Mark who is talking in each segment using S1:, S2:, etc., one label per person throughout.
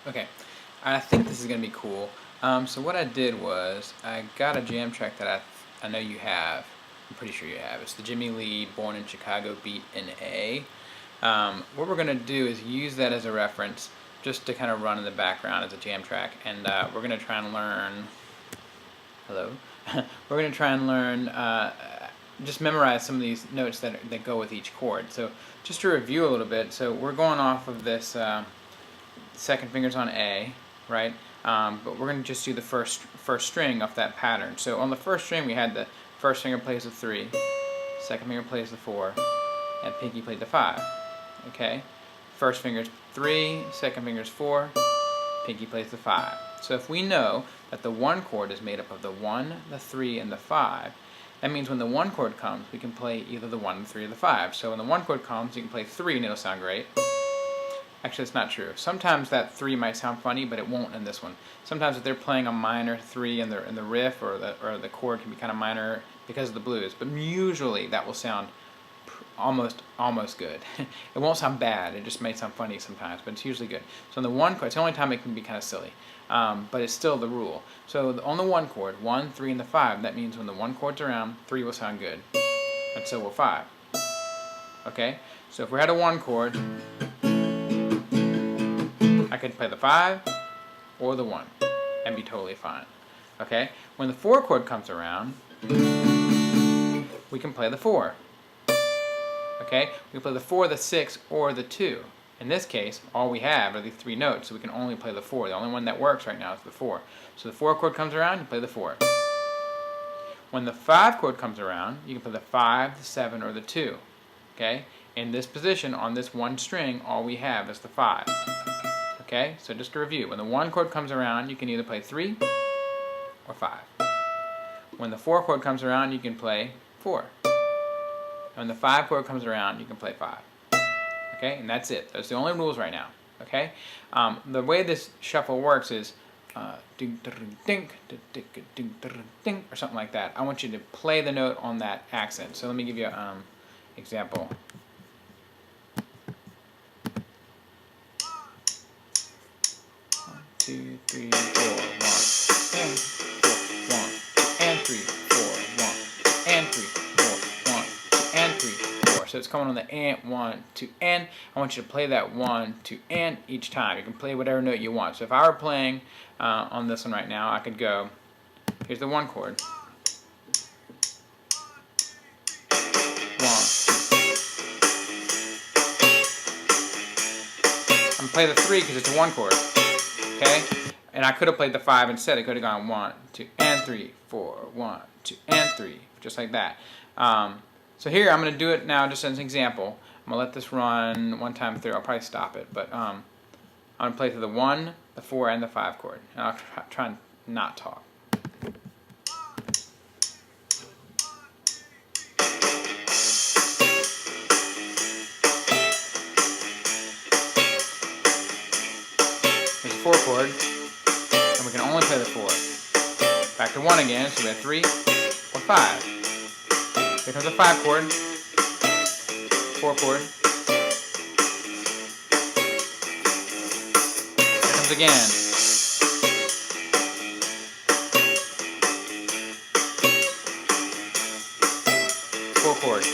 S1: Okay, I think this is going to be cool. So what I did was I got a jam track that I know you have. I'm pretty sure you have. It's the Jimmy Lee Born in Chicago beat in A. What we're going to do is use that as a reference just to kind of run in the background as a jam track. And we're going to try and learn... Hello? We're going to try and learn... just memorize some of these notes that go with each chord. So just to review a little bit, so we're going off of this... second finger's on A, right? But we're going to just do the first string off that pattern. So on the first string we had the first finger plays the 3, second finger plays the 4, and pinky played the 5. Okay? First finger's 3, second finger's 4, pinky plays the 5. So if we know that the 1 chord is made up of the 1, the 3, and the 5, that means when the 1 chord comes, we can play either the 1, the 3, or the 5. So when the 1 chord comes, you can play 3 and it'll sound great. Actually, it's not true. Sometimes that 3 might sound funny, but it won't in this one. Sometimes if they're playing a minor 3 in the riff, or the chord can be kind of minor because of the blues. But usually that will sound almost good. It won't sound bad. It just may sound funny sometimes, but it's usually good. So on the 1 chord, it's the only time it can be kind of silly, but it's still the rule. So on the 1 chord, 1, 3, and the 5, that means when the 1 chord's around, 3 will sound good, and so will 5. Okay? So if we had a 1 chord, I could play the 5 or the 1 and be totally fine. Okay? When the 4 chord comes around, we can play the 4. Okay? We can play the 4, the 6, or the 2. In this case, all we have are these 3 notes, so we can only play the 4. The only one that works right now is the 4. So the 4 chord comes around, you play the 4. When the 5 chord comes around, you can play the 5, the 7, or the 2. Okay? In this position, on this 1 string, all we have is the 5. Okay, so just to review, when the 1 chord comes around, you can either play 3 or 5. When the 4 chord comes around, you can play 4. And when the 5 chord comes around, you can play 5. Okay, and that's it. Those are the only rules right now. Okay, the way this shuffle works is ding, ding, ding, or something like that. I want you to play the note on that accent. So let me give you an example. 2, 3, 4, 1, and 4, 1, and 3, 4, 1, and 3, 4, 1, and 3, 4. So it's coming on the and, 1, 2, and. I want you to play that 1, 2, and each time. You can play whatever note you want. So if I were playing on this one right now, I could go, here's the 1 chord. 1. I'm going to play the 3 because it's a 1 chord. Okay? And I could have played the 5 instead. I could have gone 1, 2, and 3, 4, 1, 2, and 3, just like that. So here I'm going to do it now just as an example. I'm going to let this run 1 time through. I'll probably stop it, but I'm going to play through the 1, the 4, and the 5 chord. And I'll try and not talk. There's a 4 chord, and we can only play the 4. Back to 1 again, so we have 3 or 5. Here comes a 5 chord, 4 chord. Here comes again. 4 chord.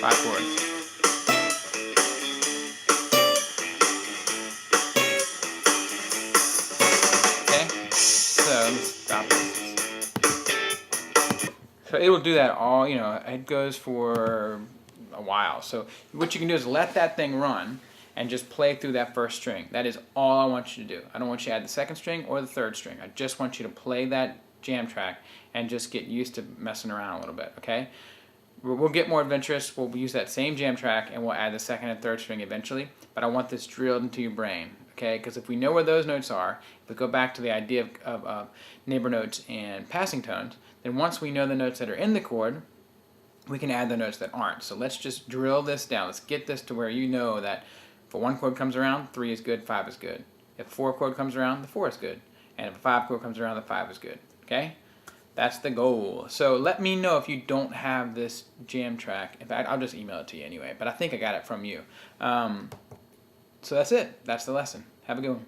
S1: 5 chords. Okay, so let me stop this. So it will do that all, it goes for a while. So what you can do is let that thing run and just play through that first string. That is all I want you to do. I don't want you to add the 2nd string or the 3rd string. I just want you to play that jam track and just get used to messing around a little bit, okay? We'll get more adventurous. We'll use that same jam track and we'll add the 2nd and 3rd string eventually. But I want this drilled into your brain, okay? Because if we know where those notes are, if we go back to the idea of neighbor notes and passing tones, then once we know the notes that are in the chord, we can add the notes that aren't. So let's just drill this down. Let's get this to where you know that if a 1 chord comes around, 3 is good, 5 is good. If a 4 chord comes around, the 4 is good. And if a 5 chord comes around, the 5 is good. Okay? That's the goal. So let me know if you don't have this jam track. In fact, I'll just email it to you anyway, but I think I got it from you. So that's it. That's the lesson. Have a good one.